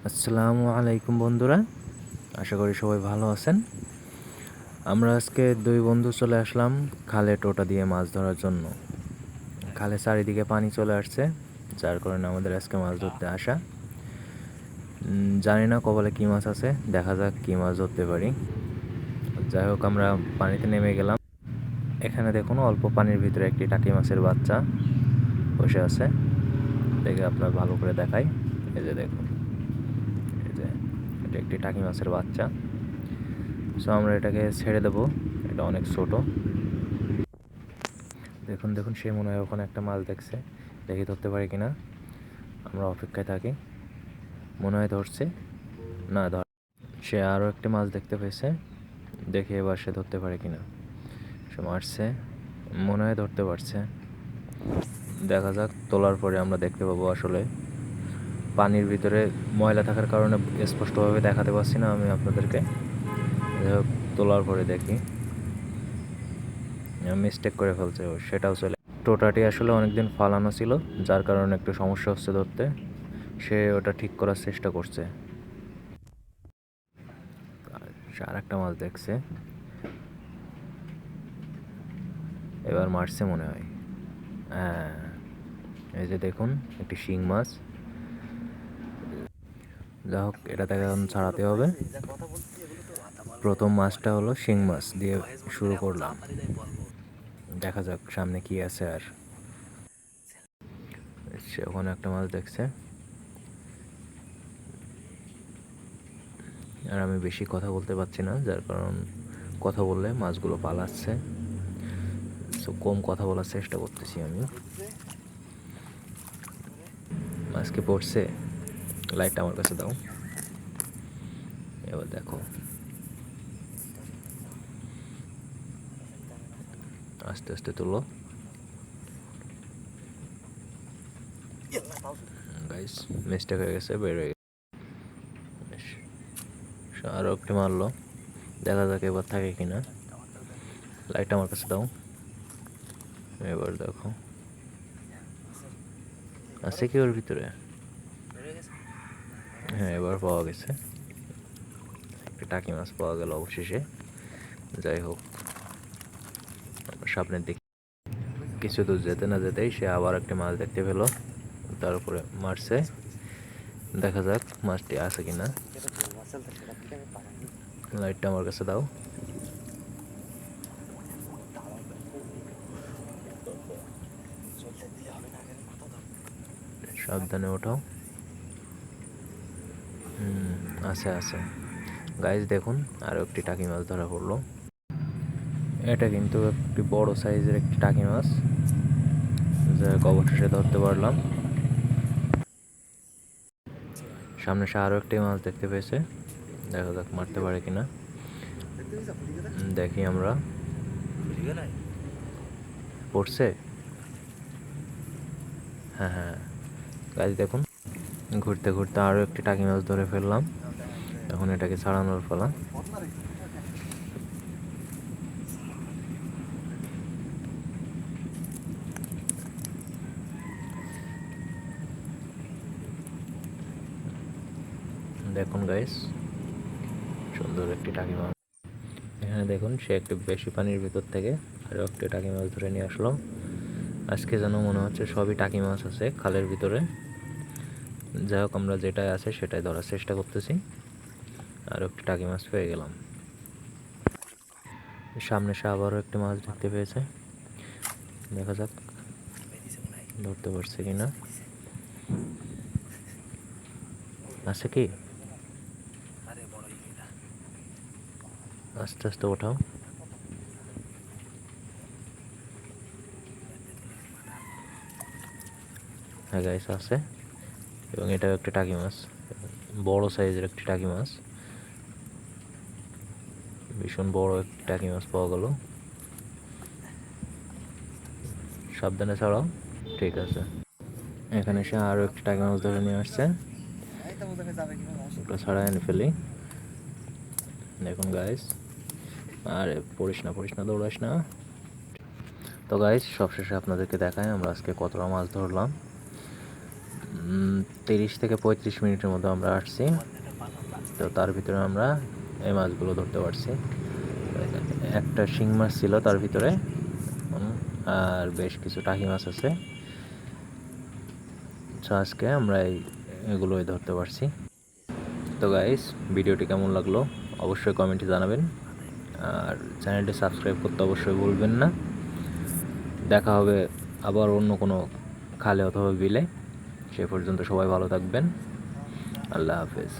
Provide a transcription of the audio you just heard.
আসসালামু আলাইকুম বন্ধুরা, আশা করি সবাই ভালো আছেন। আমরা আজকে দুই বন্ধু চলে আসলাম খালে টোটা দিয়ে মাছ ধরার জন্য। খালে চারিদিকে পানি চলে আসছে, যার কারণে আমাদের আজকে মাছ ধরতে আসা। জানি না কপালে কী মাছ আছে, দেখা যাক কী মাছ ধরতে পারি। যাই হোক, আমরা পানিতে নেমে গেলাম। এখানে দেখুন, অল্প পানির ভিতরে একটি টাকি মাছের বাচ্চা বসে আছে। দেখে আপনার ভালো করে দেখাই। এই যে দেখুন, এই যে এটা একটি টাকি মাছের বাচ্চা। সো আমরা এটাকে ছেড়ে দেবো, এটা অনেক ছোট। দেখুন দেখুন, সে মনে হয় ওখানে একটা মাছ দেখছে, দেখি ধরতে পারি কিনা। আমরা অপেক্ষায় থাকি, মনে হয় ধরছে। না ধর, সে আরও একটি মাছ দেখতে পেয়েছে, দেখি এবার সে ধরতে পারে কিনা। সে মারছে, মনে হয় ধরতে পারছে। দেখা যাক, তোলার পরে আমরা দেখতে পাবো। আসলে পানির ভিতরে ময়লা থাকার কারণে স্পষ্টভাবে দেখাতে পারছি না আমি আপনাদেরকে। যাই হোক, তোলার পরে দেখি। মিস্টেক করে ফেলছে, সেটাও চলে। টোটাটি আসলে অনেকদিন ফালানো ছিল, যার কারণে একটু সমস্যা হচ্ছে ধরতে। সে ওটা ঠিক করার চেষ্টা করছে। সে আর একটা মাছ দেখছে, এবার মারছে মনে হয়। হ্যাঁ, এই যে দেখুন, একটি শিং মাছ। যা হোক, এটা থেকে এখন ছাড়াতে হবে। প্রথম মাছটা হলো শিং মাছ দিয়ে শুরু করলাম। দেখা যাক সামনে কি আছে। আর সে ওখানে একটা মাছ দেখছে। আর আমি বেশি কথা বলতে পারছি না, যার কারণ কথা বললে মাছগুলো পালাচ্ছে। সো কম কথা বলার চেষ্টা করতেছি আমি। মাছকে পড়ছে, লাইটটা আমার কাছে দাও। এবার দেখো, আস্তে আস্তে তোলো গাইস। মিস্টেক হয়ে গেছে, বের হয়ে গেছে। আরও একটি মারলো, দেখা যাক এবার থাকে কিনা। লাইটটা আমার কাছে দাও। এবার দেখো, আছে কি ওর ভিতরে? হ্যাঁ, এবার পাওয়া গেছে, একটা টাকি মাছ পাওয়া গেল অবশেষে। যাই হোক, সামনের দিকে কিছু দূর যেতে না যেতেই সে আবার একটা মাছ দেখতে পেলো, তার উপরে মারছে। দেখা যাক মাছটি আছে কিনা। লাইটটা আমার কাছে দাও। সাবধানে ওঠাও। আছে আছে গাইস, দেখুন আরও একটি টাকি মাছ ধরা পড়লো। এটা কিন্তু একটি বড় সাইজের একটি টাকি মাছ, যা অবশেষে ধরতে পারলাম। সামনে সে আরও একটি মাছ দেখতে পেয়েছে, দেখা যাক মারতে পারে কিনা। দেখি আমরা, পড়ছে। হ্যাঁ হ্যাঁ গাইস, দেখুন ঘুরতে ঘুরতে আরও একটি টাকি মাছ ধরে ফেললাম। এখন এটাকে ছাড়ানোর পালা। দেখুন গাইস, সুন্দর একটি টাকি মাছ। এখানে দেখুন, সে একটু বেশি পানির ভিতর থেকে আরও একটি টাকি মাছ ধরে নিয়ে আসলো। আজকে যেন মনে হচ্ছে সবই টাকি মাছ আছে খালের ভিতরে। যাই হোক, আমরা যেটাই আছে সেটাই ধরার চেষ্টা করতেছি। আর একটি টাকি মাছ পেয়ে গেলাম। সামনে সে আবারও একটি মাছ দেখতে পেয়েছে, দেখা যাক ধরতে পারছে কিনা। আছে কি? আস্তে আস্তে ওঠাও। হ্যাঁ গাইস, আছে। এবং এটাও একটা টাকি মাছ, বড় সাইজের একটি টাকি মাছ। ভীষণ বড় একটি টাকি মাছ পাওয়া গেল। সাবধানে ছাড়াও। ঠিক আছে, এখানে সে আরও একটি টাকি মাছ ধরে নিয়ে আসছে। ওটা ছাড়াই এনে ফেলি। দেখুন গাইস, আরে পড়িস না পড়িস না, দৌড়াস না। তো গাইস, সবশেষে আপনাদেরকে দেখাই আমরা আজকে কতটা মাছ ধরলাম। 30 থেকে 35 মিনিটের মতো আমরা আসছি। তো তার ভিতরে আমরা এই মাছগুলো ধরতে পারছি। একটা শিং মাছ ছিল তার ভিতরে, আর বেশ কিছু টাকি মাছ আছে। তো আজকে আমরা এগুলোই ধরতে পারছি। তো গাইস, ভিডিওটি কেমন লাগলো অবশ্যই কমেন্টে জানাবেন, আর চ্যানেলটি সাবস্ক্রাইব করতে অবশ্যই ভুলবেন না। দেখা হবে আবার অন্য কোনো খালে অথবা বিলে। সে পর্যন্ত সবাই ভালো থাকবেন। আল্লাহ হাফেজ।